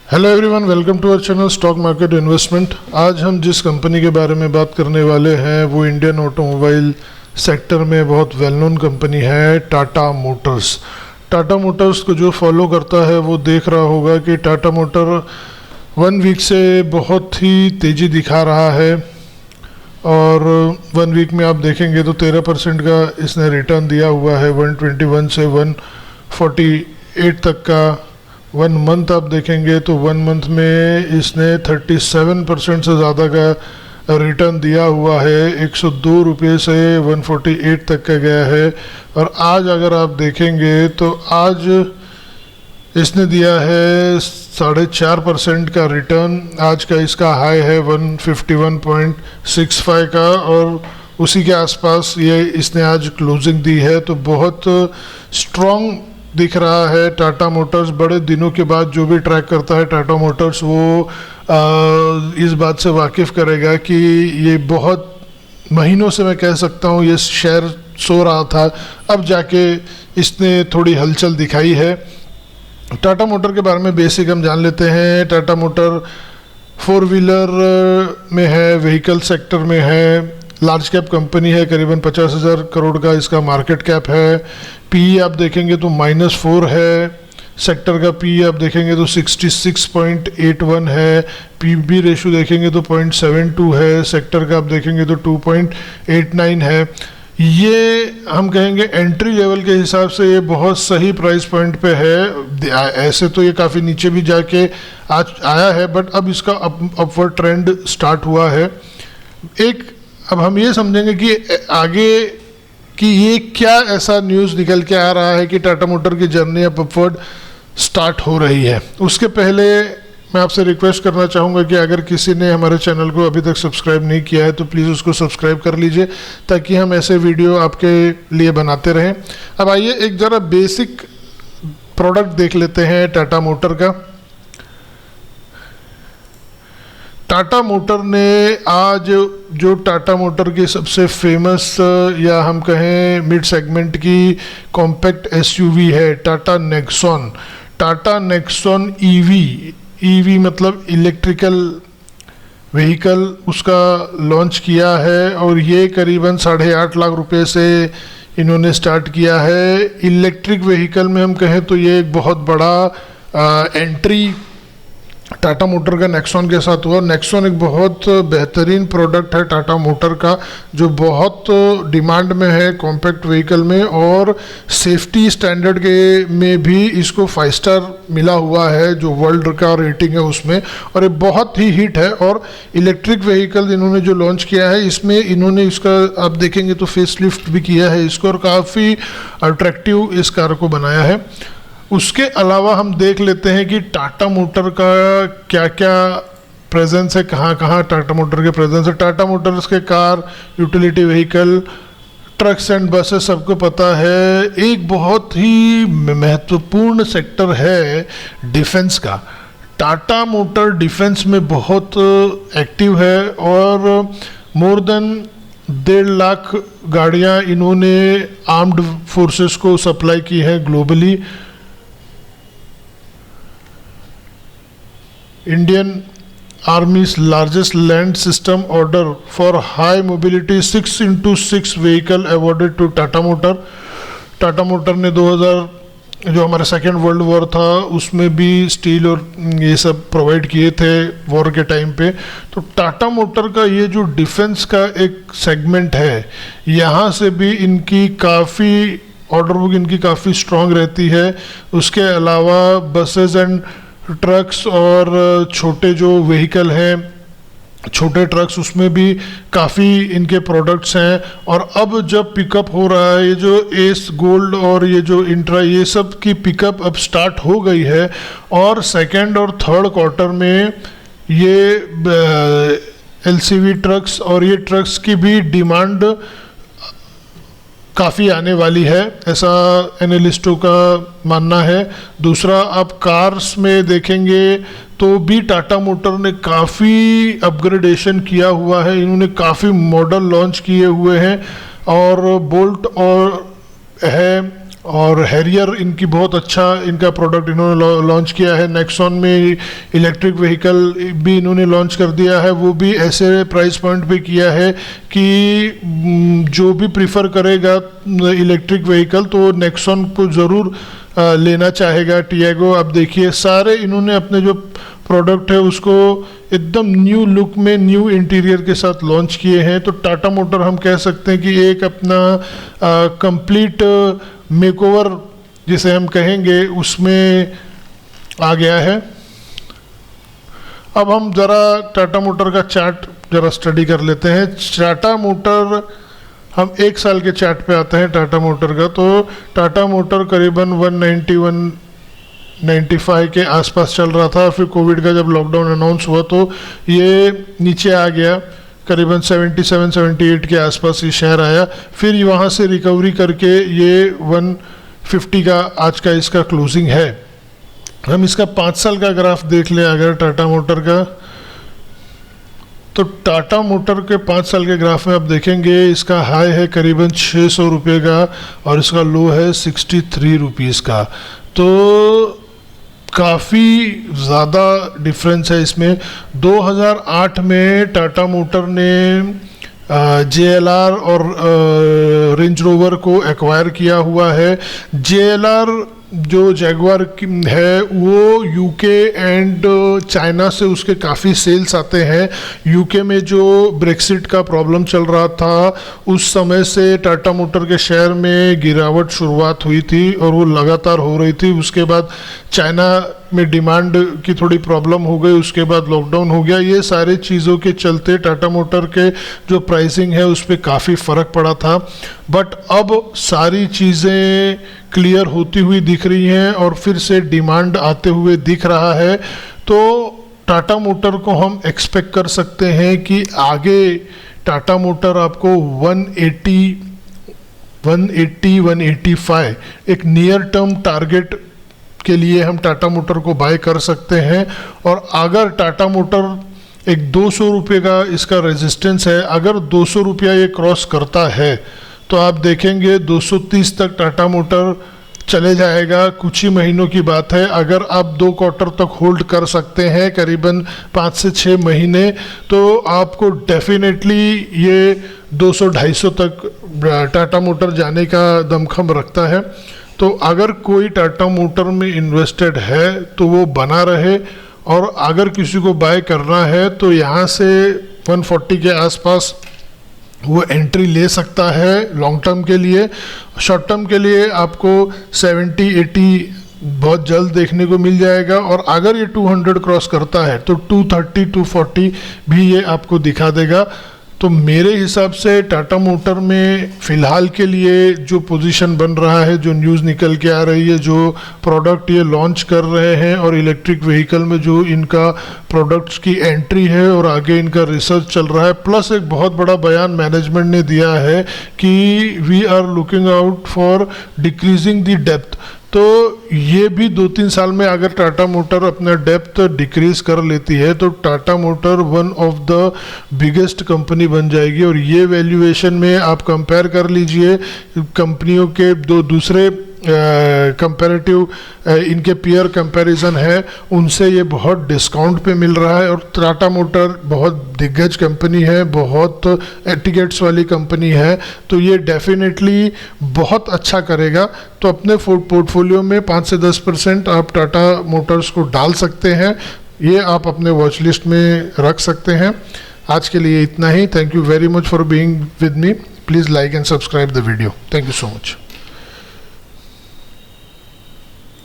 Hello everyone, welcome to our channel stock market investment. आज हम जिस कंपनी के बारे में बात करने वाले हैं वो इंडियन ऑटोमोबाइल सेक्टर में बहुत वेल नोन कंपनी है, टाटा मोटर्स। टाटा मोटर्स को जो फॉलो करता है वो देख रहा होगा कि टाटा मोटर 1 वीक से बहुत ही तेज़ी दिखा रहा है और 1 वीक में आप देखेंगे तो 13% का इसने रिटर्न दिया हुआ है, 121 से 148 तक का। 1 मंथ आप देखेंगे तो 1 मंथ में इसने 37% से ज़्यादा का रिटर्न दिया हुआ है, 102 रुपये से 148 तक का गया है। और आज अगर आप देखेंगे तो आज इसने दिया है 4.5% का रिटर्न। आज का इसका हाई है 151.65 का और उसी के आसपास ये इसने आज क्लोजिंग दी है। तो बहुत स्ट्रॉन्ग दिख रहा है टाटा मोटर्स। बड़े दिनों के बाद जो भी ट्रैक करता है टाटा मोटर्स वो इस बात से वाकिफ़ करेगा कि ये बहुत महीनों से, मैं कह सकता हूँ, ये शेयर सो रहा था, अब जाके इसने थोड़ी हलचल दिखाई है। टाटा मोटर के बारे में बेसिक हम जान लेते हैं। टाटा मोटर 4 व्हीलर में है, व्हीकल सेक्टर में है, लार्ज कैप कंपनी है, करीबन 50,000 करोड़ का इसका मार्केट कैप है। पी आप देखेंगे तो -4 है, सेक्टर का पी आप देखेंगे तो 66.81 है, पीबी रेशो देखेंगे तो 0.72 है, सेक्टर का आप देखेंगे तो 2.89 है। ये हम कहेंगे एंट्री लेवल के हिसाब से ये बहुत सही प्राइस पॉइंट पे है। ऐसे तो ये काफ़ी नीचे भी जाके आज आया है, बट अब इसका अपवर्ड ट्रेंड स्टार्ट हुआ है। अब हम ये समझेंगे कि आगे कि ये क्या ऐसा न्यूज़ निकल के आ रहा है कि टाटा मोटर की जर्नी अब अपवर्ड स्टार्ट हो रही है। उसके पहले मैं आपसे रिक्वेस्ट करना चाहूँगा कि अगर किसी ने हमारे चैनल को अभी तक सब्सक्राइब नहीं किया है तो प्लीज़ उसको सब्सक्राइब कर लीजिए ताकि हम ऐसे वीडियो आपके लिए बनाते रहें। अब आइए एक ज़रा बेसिक प्रोडक्ट देख लेते हैं टाटा मोटर का। टाटा मोटर ने आज जो टाटा मोटर की सबसे फेमस या हम कहें मिड सेगमेंट की कॉम्पैक्ट एसयूवी है Tata Nexon. Tata Nexon EV मतलब इलेक्ट्रिकल व्हीकल, उसका लॉन्च किया है और ये करीबन 8.5 लाख रुपए से इन्होंने स्टार्ट किया है। इलेक्ट्रिक व्हीकल में हम कहें तो ये एक बहुत बड़ा एंट्री टाटा मोटर का नेक्सॉन के साथ हुआ। नेक्सॉन एक बहुत बेहतरीन प्रोडक्ट है टाटा मोटर का जो बहुत डिमांड में है कॉम्पैक्ट व्हीकल में, और सेफ्टी स्टैंडर्ड के में भी इसको 5 स्टार मिला हुआ है जो वर्ल्ड का रेटिंग है उसमें, और ये बहुत ही हिट है। और इलेक्ट्रिक व्हीकल इन्होंने जो लॉन्च किया है इसमें इन्होंने इसका आप देखेंगे तो फेस लिफ्ट भी किया है इसको और काफ़ी अट्रैक्टिव इस कार को बनाया है। उसके अलावा हम देख लेते हैं कि टाटा मोटर का क्या क्या प्रेजेंस है, कहाँ कहाँ टाटा मोटर के प्रेजेंस है। टाटा मोटर्स के car, utility vehicle, trucks and buses सबको पता है। एक बहुत ही महत्वपूर्ण सेक्टर है डिफेंस का। टाटा मोटर डिफेंस में बहुत एक्टिव है और मोर देन 1.5 लाख गाड़ियाँ इन्होंने आर्म्ड फोर्सेस को सप्लाई की है globally. Indian Army's largest land system order for high mobility 6x6 vehicle awarded to Tata Motor। Tata motor ने 2000 जो हमारा सेकेंड वर्ल्ड वॉर था उसमें भी स्टील और ये सब प्रोवाइड किए थे वॉर के टाइम पे। तो टाटा मोटर का ये जो डिफेंस का एक सेगमेंट है, यहाँ से भी इनकी काफ़ी ऑर्डर बुक इनकी काफ़ी स्ट्रॉन्ग रहती है। उसके अलावा बसेस एंड ट्रक्स और छोटे जो व्हीकल हैं, छोटे ट्रक्स, उसमें भी काफ़ी इनके प्रोडक्ट्स हैं। और अब जब पिकअप हो रहा है, ये जो एस गोल्ड और ये जो इंट्रा, ये सब की पिकअप अब स्टार्ट हो गई है और सेकेंड और थर्ड क्वार्टर में ये एलसीवी ट्रक्स और ये ट्रक्स की भी डिमांड काफ़ी आने वाली है, ऐसा एनालिस्टों का मानना है। दूसरा, आप कार्स में देखेंगे तो भी टाटा मोटर ने काफ़ी अपग्रेडेशन किया हुआ है। इन्होंने काफ़ी मॉडल लॉन्च किए हुए हैं और बोल्ट और है और हैरियर इनकी बहुत अच्छा इनका प्रोडक्ट इन्होंने लॉन्च किया है। नेक्सॉन में इलेक्ट्रिक व्हीकल भी इन्होंने लॉन्च कर दिया है, वो भी ऐसे प्राइस पॉइंट पे किया है कि जो भी प्रीफर करेगा इलेक्ट्रिक व्हीकल तो नेक्सॉन को ज़रूर लेना चाहेगा। टियागो आप देखिए सारे इन्होंने अपने जो प्रोडक्ट है उसको एकदम न्यू लुक में न्यू इंटीरियर के साथ लॉन्च किए हैं। तो टाटा मोटर हम कह सकते हैं कि एक अपना कंप्लीट मेकओवर जिसे हम कहेंगे उसमें आ गया है। अब हम ज़रा टाटा मोटर का चार्ट ज़रा स्टडी कर लेते हैं। टाटा मोटर हम एक साल के चार्ट पे आते हैं टाटा मोटर का। तो टाटा मोटर करीबन 195 के आसपास चल रहा था, फिर कोविड का जब लॉकडाउन अनाउंस हुआ तो ये नीचे आ गया, करीबन 77-78 के आसपास ये शेयर आया, फिर वहाँ से रिकवरी करके ये 150 का आज का इसका क्लोजिंग है। हम इसका 5 साल का ग्राफ देख लें अगर टाटा मोटर का, तो टाटा मोटर के 5 साल के ग्राफ में आप देखेंगे इसका हाई है करीबन 600 रुपये का और इसका लो है 63 रुपीज़ का। तो काफ़ी ज़्यादा डिफरेंस है इसमें। 2008 में टाटा मोटर ने JLR और रेंज रोवर को एक्वायर किया हुआ है। JLR जो जैगवार है वो यूके एंड चाइना से उसके काफ़ी सेल्स आते हैं। यूके में जो ब्रेक्सिट का प्रॉब्लम चल रहा था उस समय से टाटा मोटर के शेयर में गिरावट शुरुआत हुई थी और वो लगातार हो रही थी। उसके बाद चाइना में डिमांड की थोड़ी प्रॉब्लम हो गई, उसके बाद लॉकडाउन हो गया। ये सारे चीज़ों के चलते टाटा मोटर के जो प्राइसिंग है उस पर काफ़ी फ़र्क पड़ा था। बट अब सारी चीज़ें क्लियर होती हुई दिख रही हैं और फिर से डिमांड आते हुए दिख रहा है। तो टाटा मोटर को हम एक्सपेक्ट कर सकते हैं कि आगे टाटा मोटर आपको 180-185 एक नियर टर्म टारगेट के लिए हम टाटा मोटर को बाय कर सकते हैं। और अगर टाटा मोटर एक 200 रुपये का इसका रेजिस्टेंस है, अगर 200 रुपया ये क्रॉस करता है तो आप देखेंगे 230 तक टाटा मोटर चले जाएगा। कुछ ही महीनों की बात है। अगर आप 2 क्वार्टर तक होल्ड कर सकते हैं करीबन 5 से 6 महीने, तो आपको डेफिनेटली ये 200-250 तक टाटा मोटर जाने का दमखम रखता है। तो अगर कोई टाटा मोटर में इन्वेस्टेड है तो वो बना रहे, और अगर किसी को बाय करना है तो यहाँ से 140 के आसपास वो एंट्री ले सकता है लॉन्ग टर्म के लिए। शॉर्ट टर्म के लिए आपको 70-80 बहुत जल्द देखने को मिल जाएगा। और अगर ये 200 क्रॉस करता है तो 230-240 भी ये आपको दिखा देगा। तो मेरे हिसाब से टाटा मोटर में फ़िलहाल के लिए जो पोजीशन बन रहा है, जो न्यूज़ निकल के आ रही है, जो प्रोडक्ट ये लॉन्च कर रहे हैं और इलेक्ट्रिक व्हीकल में जो इनका प्रोडक्ट्स की एंट्री है और आगे इनका रिसर्च चल रहा है, प्लस एक बहुत बड़ा बयान मैनेजमेंट ने दिया है कि we are looking out for decreasing the डेप्थ। तो ये भी 2-3 साल में अगर टाटा मोटर अपना डेप्थ डिक्रीज कर लेती है तो Tata motor one of the biggest company बन जाएगी। और ये वैल्यूएशन में आप कंपेयर कर लीजिए कंपनियों के दूसरे कंपैरेटिव इनके पीयर कंपैरिजन है, उनसे ये बहुत डिस्काउंट पे मिल रहा है। और टाटा मोटर बहुत दिग्गज कंपनी है, बहुत एटिकेट्स वाली कंपनी है, तो ये डेफिनेटली बहुत अच्छा करेगा। तो अपने पोर्टफोलियो में 5 से 10% आप टाटा मोटर्स को डाल सकते हैं। ये आप अपने वॉच लिस्ट में रख सकते हैं। आज के लिए इतना ही। Thank you very much for being with me. Please like and subscribe the video. Thank you so much.